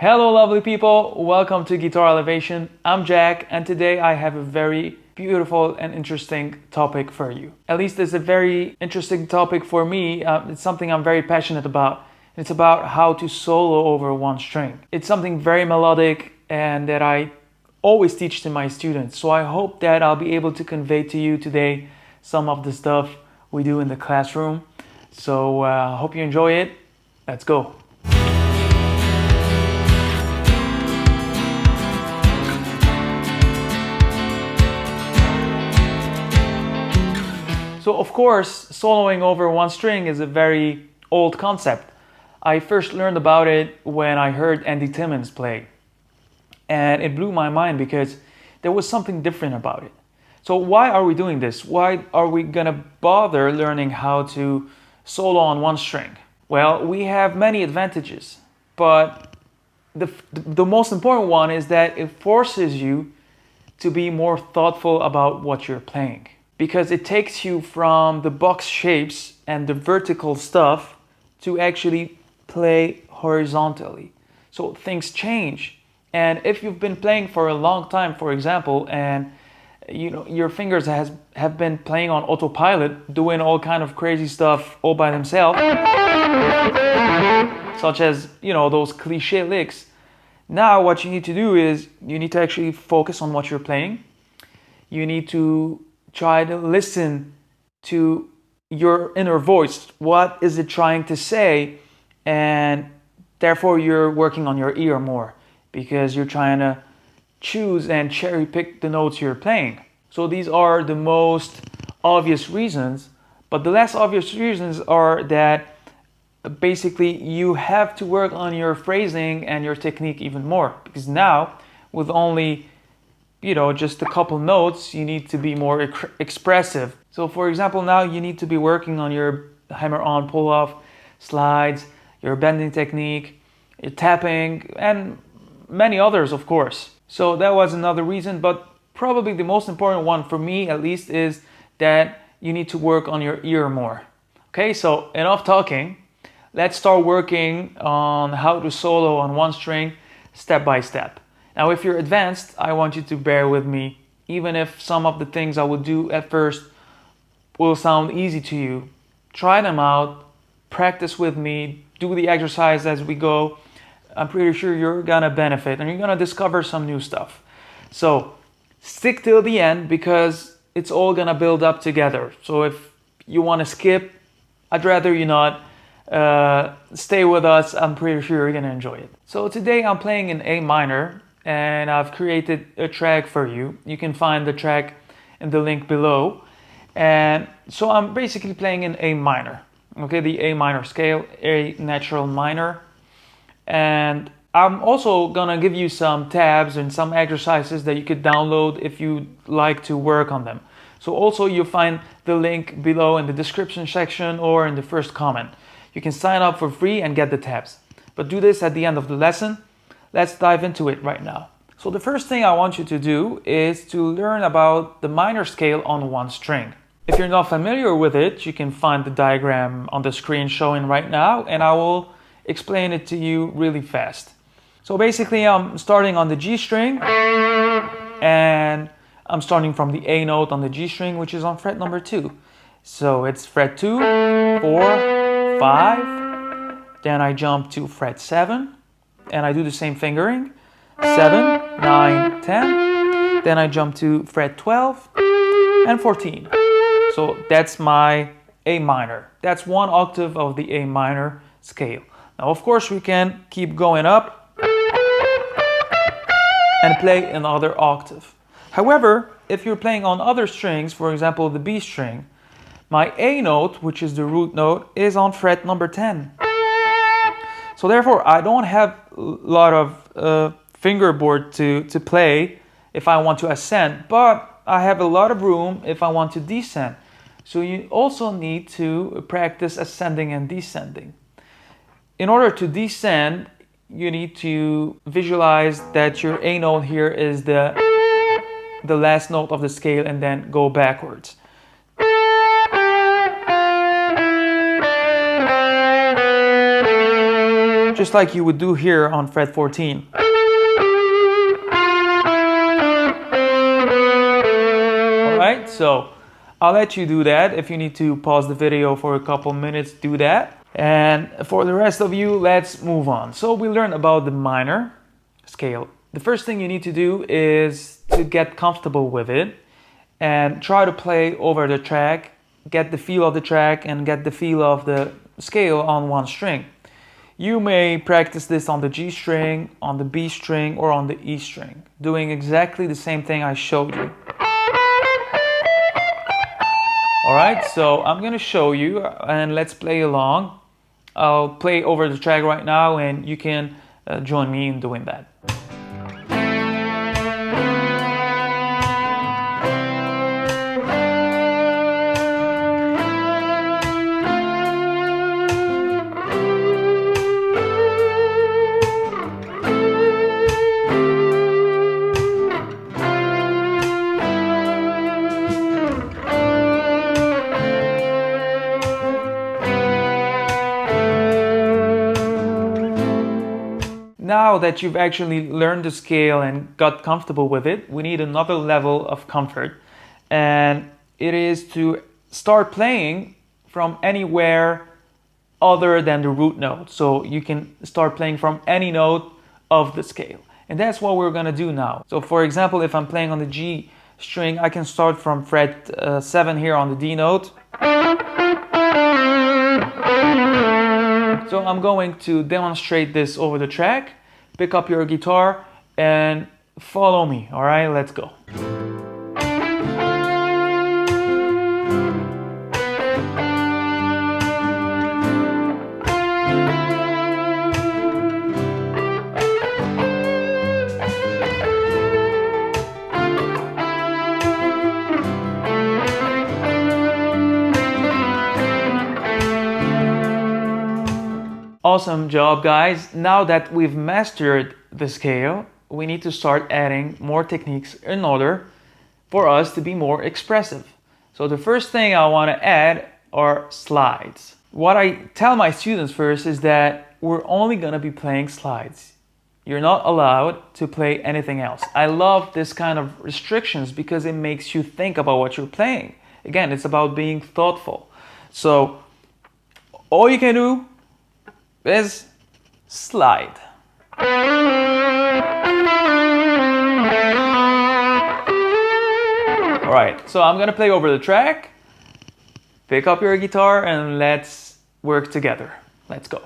Hello lovely people, welcome to Guitar Elevation. I'm Jack and today I have a very beautiful and interesting topic for you. At least it's a very interesting topic for me. It's something I'm very passionate about. It's about how to solo over one string. It's something very melodic and that I always teach to my students. So I hope that I'll be able to convey to you today some of the stuff we do in the classroom. So I hope you enjoy it. Let's go. So of course, soloing over one string is a very old concept. I first learned about it when I heard Andy Timmons play. And it blew my mind because there was something different about it. So why are we doing this? Why are we gonna bother learning how to solo on one string? Well, we have many advantages, but the most important one is that it forces you to be more thoughtful about what you're playing. Because it takes you from the box shapes and the vertical stuff to actually play horizontally. So things change. And if you've been playing for a long time, for example, and your fingers have been playing on autopilot, doing all kind of crazy stuff all by themselves, such as, those cliché licks. Now what you need to do is you need to actually focus on what you're playing. You need to try to listen to your inner voice. What is it trying to say? And therefore you're working on your ear more because you're trying to choose and cherry pick the notes you're playing. So these are the most obvious reasons, but the less obvious reasons are that basically you have to work on your phrasing and your technique even more, because now with only just a couple notes, you need to be more expressive. So for example, now you need to be working on your hammer on, pull off, slides, your bending technique, your tapping, and many others, of course. So that was another reason, but probably the most important one for me at least is that you need to work on your ear more. Okay, so enough talking. Let's start working on how to solo on one string step by step. Now, if you're advanced, I want you to bear with me, even if some of the things I will do at first will sound easy to you. Try them out, practice with me, do the exercise as we go. I'm pretty sure you're gonna benefit and you're gonna discover some new stuff. So stick till the end because it's all gonna build up together. So if you wanna skip, I'd rather you not. Stay with us, I'm pretty sure you're gonna enjoy it. So today I'm playing in A minor. And I've created a track for you. You can find the track in the link below. And so I'm basically playing in A minor. Okay, the A minor scale, A natural minor. And I'm also gonna give you some tabs and some exercises that you could download if you'd like to work on them. So also you'll find the link below in the description section or in the first comment. You can sign up for free and get the tabs. But do this at the end of the lesson. Let's dive into it right now. So the first thing I want you to do is to learn about the minor scale on one string. If you're not familiar with it, you can find the diagram on the screen showing right now, and I will explain it to you really fast. So basically I'm starting on the G string, and I'm starting from the A note on the G string, which is on fret number 2. So it's fret 2, 4, 5, then I jump to fret 7, and I do the same fingering, 7, 9, 10, then I jump to fret 12 and 14. So that's my A minor. That's one octave of the A minor scale. Now of course we can keep going up and play another octave. However, if you're playing on other strings, for example the B string, my A note, which is the root note, is on fret number 10. So therefore, I don't have a lot of fingerboard to play if I want to ascend, but I have a lot of room if I want to descend. So you also need to practice ascending and descending. In order to descend, you need to visualize that your A note here is the last note of the scale and then go backwards. just like you would do here on fret 14. Alright, so I'll let you do that. If you need to pause the video for a couple minutes, do that. And for the rest of you, let's move on. So we learned about the minor scale. The first thing you need to do is to get comfortable with it and try to play over the track, get the feel of the track and get the feel of the scale on one string. You may practice this on the G string, on the B string, or on the E string, doing exactly the same thing I showed you. Alright, so I'm gonna show you and let's play along. I'll play over the track right now and you can join me in doing that. Now that you've actually learned the scale and got comfortable with it, we need another level of comfort, and it is to start playing from anywhere other than the root note. So you can start playing from any note of the scale, and that's what we're gonna do now. So for example, if I'm playing on the G string, I can start from fret 7 here on the D note. So I'm going to demonstrate this over the track. Pick up your guitar and follow me. All right, let's go. Awesome job, guys. Now that we've mastered the scale, we need to start adding more techniques in order for us to be more expressive. So the first thing I want to add are slides. What I tell my students first is that we're only going to be playing slides. You're not allowed to play anything else. I love this kind of restrictions because it makes you think about what you're playing. Again, it's about being thoughtful. So all you can do is slide. Alright, so I'm gonna play over the track. Pick up your guitar and let's work together. Let's go.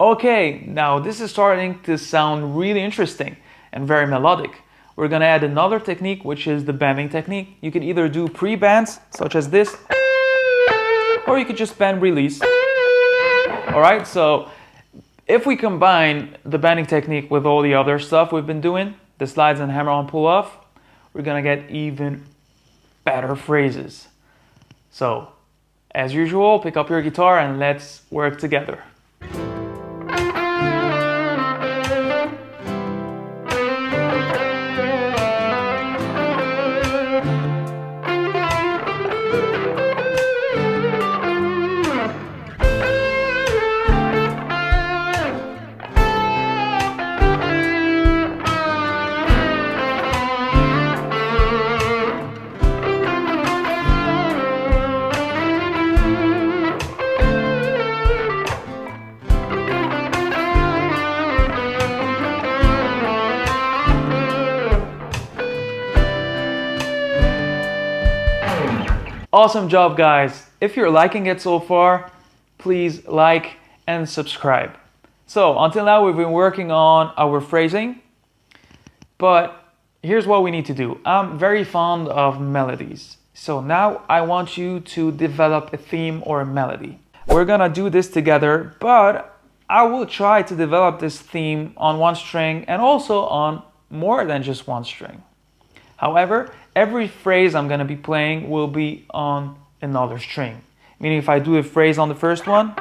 Okay, now this is starting to sound really interesting and very melodic. We're gonna add another technique, which is the bending technique. You can either do pre-bends, such as this, or you could just bend release. All right, so if we combine the bending technique with all the other stuff we've been doing, the slides and hammer on pull off, we're gonna get even better phrases. So, as usual, pick up your guitar and let's work together. Awesome job, guys. If you're liking it so far, please like and subscribe. So until now, we've been working on our phrasing, but here's what we need to do. I'm very fond of melodies. So now I want you to develop a theme or a melody. We're gonna do this together, but I will try to develop this theme on one string and also on more than just one string. However, every phrase I'm going to be playing will be on another string. Meaning if I do a phrase on the first one,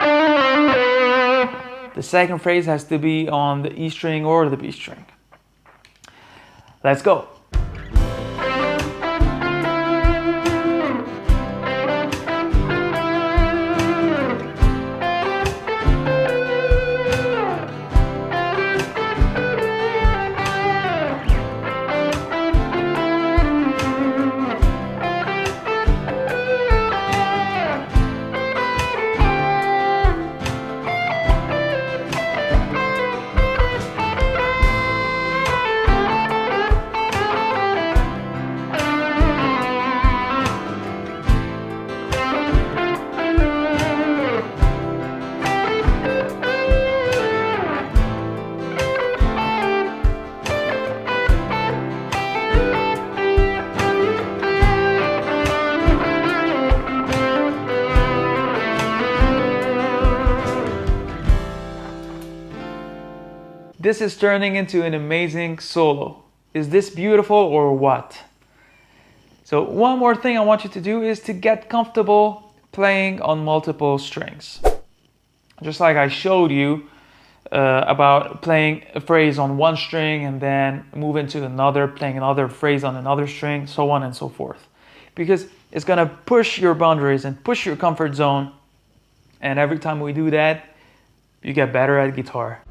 the second phrase has to be on the E string or the B string. Let's go. This is turning into an amazing solo. Is this beautiful or what? So one more thing I want you to do is to get comfortable playing on multiple strings. Just like I showed you about playing a phrase on one string and then move into another, playing another phrase on another string, so on and so forth. Because it's gonna push your boundaries and push your comfort zone. And every time we do that, you get better at guitar.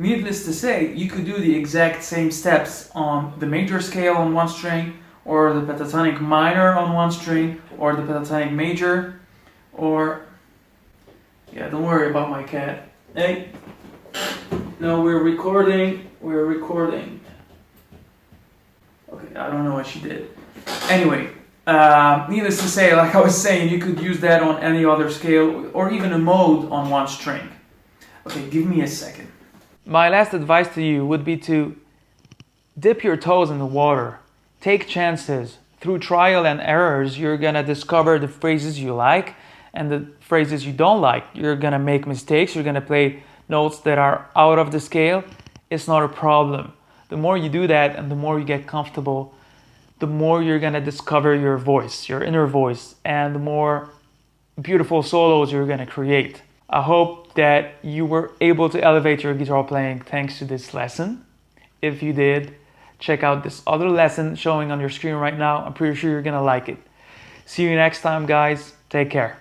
Needless to say, you could do the exact same steps on the major scale on one string, or the pentatonic minor on one string, or the pentatonic major, or... yeah, don't worry about my cat. Hey! No, we're recording. Okay, I don't know what she did. Anyway, needless to say, like I was saying, you could use that on any other scale, or even a mode on one string. Okay, give me a second. My last advice to you would be to dip your toes in the water. Take chances. Through trial and errors, you're gonna discover the phrases you like and the phrases you don't like. You're gonna make mistakes. You're gonna play notes that are out of the scale. It's not a problem. The more you do that and the more you get comfortable, the more you're gonna discover your voice, your inner voice, and the more beautiful solos you're gonna create. I hope that you were able to elevate your guitar playing thanks to this lesson. If you did, check out this other lesson showing on your screen right now. I'm pretty sure you're gonna like it. See you next time, guys. Take care.